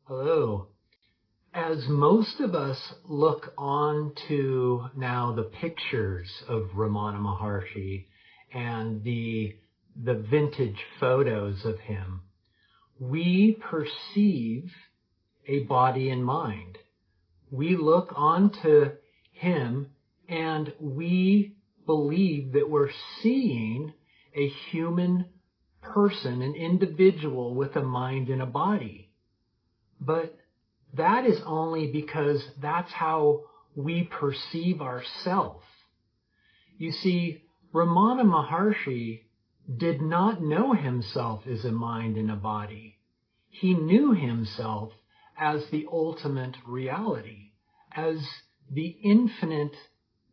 Hello. As most of us look on to now the pictures of Ramana Maharshi and the vintage photos of him, we perceive a body and mind. We look onto him and we believe that we're seeing a human person, an individual with a mind and a body. But that is only because that's how we perceive ourselves. You see, Ramana Maharshi did not know himself as a mind and a body. He knew himself as the ultimate reality, as the infinite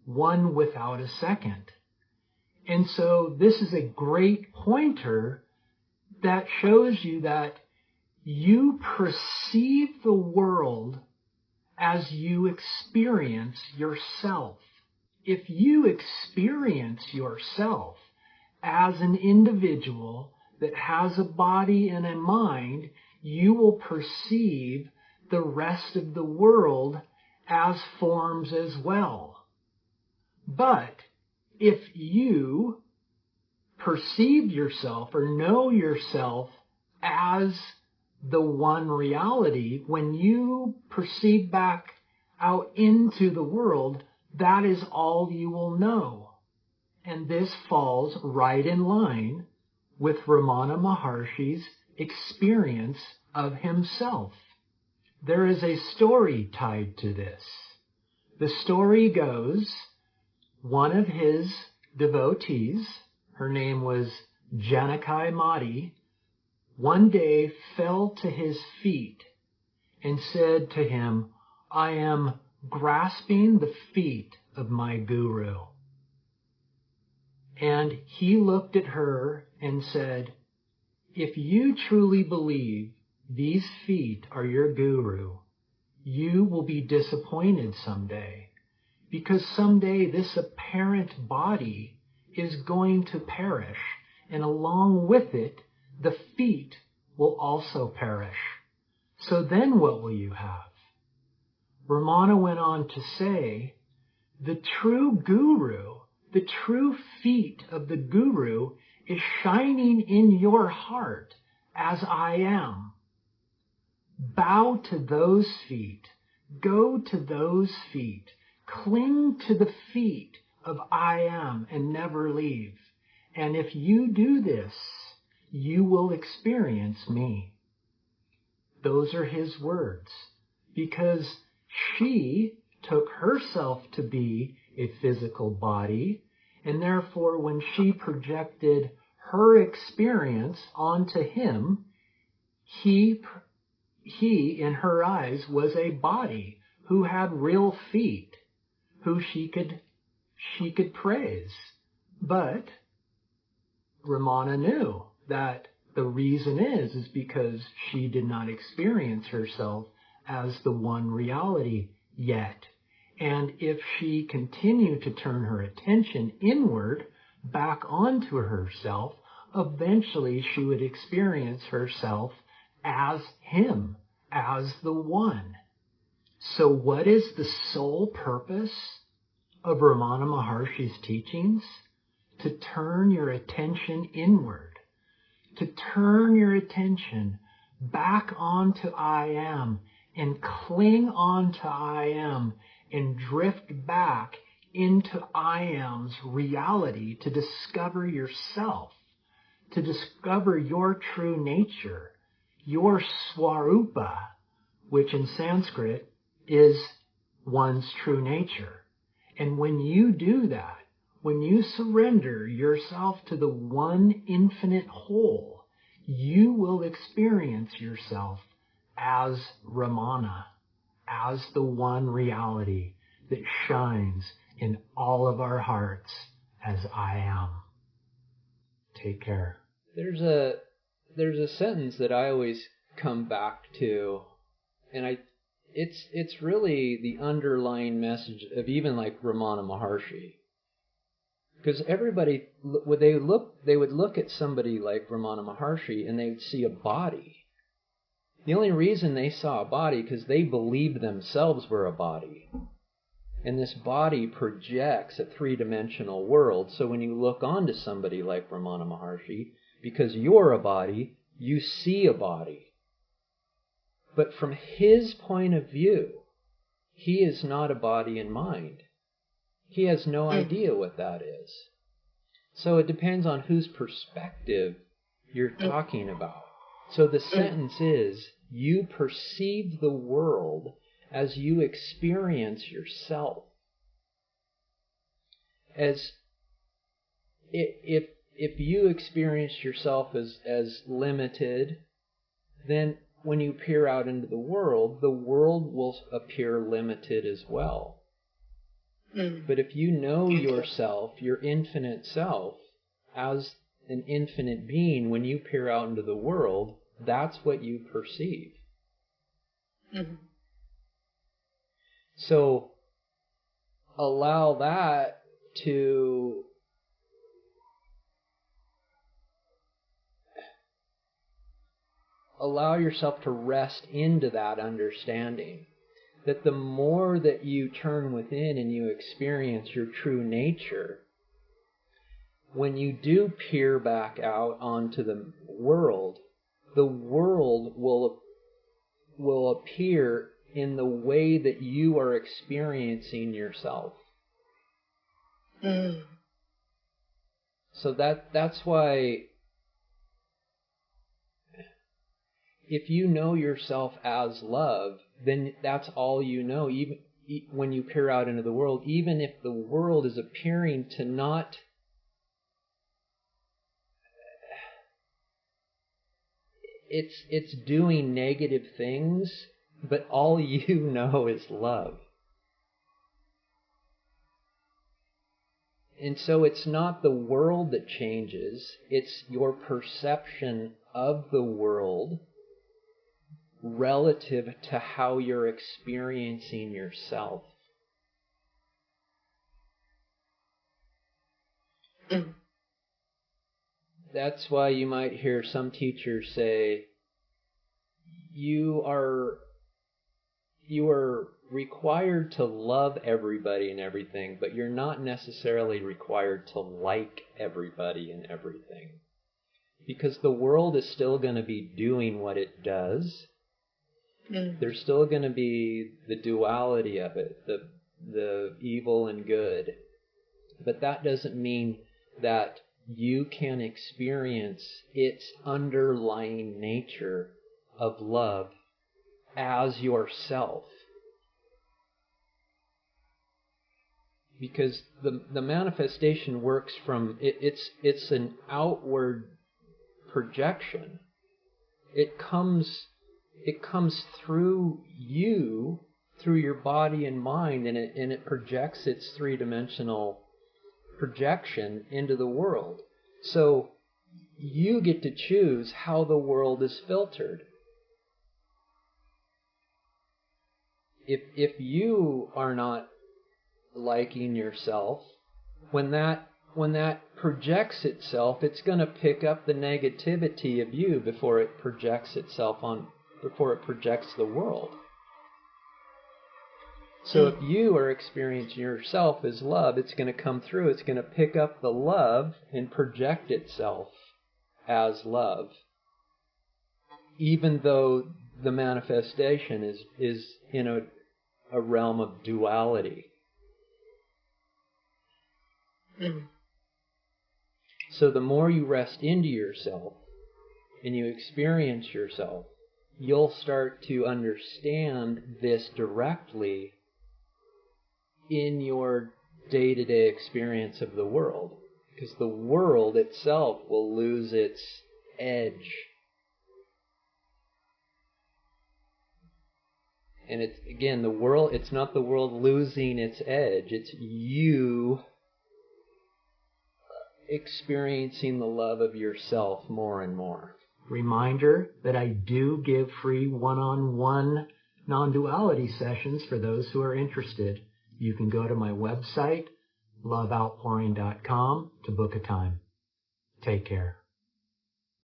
one without a second. And so this is a great pointer that shows you that you perceive the world as you experience yourself. If you experience yourself as an individual that has a body and a mind, you will perceive the rest of the world as forms as well. But if you perceive yourself or know yourself as the one reality, when you perceive back out into the world, that is all you will know. And this falls right in line with Ramana Maharshi's experience of himself. There is a story tied to this. The story goes, one of his devotees, her name was Janakai Madi, one day fell to his feet and said to him, "I am grasping the feet of my guru." And he looked at her and said, "If you truly believe these feet are your guru, you will be disappointed someday, because someday this apparent body is going to perish, and along with it, the feet will also perish. So then what will you have?" Ramana went on to say, the true guru, the true feet of the guru is shining in your heart as I am. Bow to those feet, go to those feet, cling to the feet of I am and never leave. And if you do this, you will experience me. Those are his words, because she took herself to be a physical body, and therefore when she projected her experience onto him, he in her eyes was a body who had real feet, who she could praise. But Ramana knew that the reason is because she did not experience herself as the one reality yet. And if she continued to turn her attention inward, back onto herself, eventually she would experience herself as him, as the one. So what is the sole purpose of Ramana Maharshi's teachings? To turn your attention inward, to turn your attention back onto I am and cling onto I am and drift back into I am's reality to discover yourself, to discover your true nature, your swarupa, which in Sanskrit is one's true nature. And when you do that, when you surrender yourself to the one infinite whole, you will experience yourself as Ramana, as the one reality that shines in all of our hearts as I am. Take care. There's a sentence that I always come back to, and it's really the underlying message of even like Ramana Maharshi. Because everybody, they would look at somebody like Ramana Maharshi and they would see a body. The only reason they saw a body because they believed themselves were a body. And this body projects a three-dimensional world. So when you look onto somebody like Ramana Maharshi, because you're a body, you see a body. But from his point of view, he is not a body and mind. He has no idea what that is. So it depends on whose perspective you're talking about. So the sentence is, you perceive the world as you experience yourself. As if you experience yourself as limited, then when you peer out into the world will appear limited as well. But if you know yourself, your infinite self, as an infinite being, when you peer out into the world, that's what you perceive. So allow that to allow yourself to rest into that understanding. That the more that you turn within and you experience your true nature, when you do peer back out onto the world will appear in the way that you are experiencing yourself. So that's why if you know yourself as love, then that's all you know. Even when you peer out into the world, even if the world is appearing to not it's doing negative things, but all you know is love. And so it's not the world that changes, it's your perception of the world relative to how you're experiencing yourself. That's why you might hear some teachers say, you are required to love everybody and everything, but you're not necessarily required to like everybody and everything. Because the world is still going to be doing what it does. There's still going to be the duality of it, the evil and good. But that doesn't mean that you can experience its underlying nature of love as yourself. Because the manifestation works from, it's an outward projection. It comes through you, through your body and mind, and it projects its three-dimensional projection into the world. So you get to choose how the world is filtered. If you are not liking yourself, when that projects itself, it's going to pick up the negativity of you before it projects the world. So if you are experiencing yourself as love, it's going to come through, it's going to pick up the love and project itself as love. Even though the manifestation is in a realm of duality. So the more you rest into yourself and you experience yourself, you'll start to understand this directly in your day-to-day experience of the world. Because the world itself will lose its edge. And it's, again, it's not the world losing its edge, it's you experiencing the love of yourself more and more. Reminder that I do give free one-on-one non-duality sessions for those who are interested. You can go to my website, loveoutpouring.com, to book a time. Take care.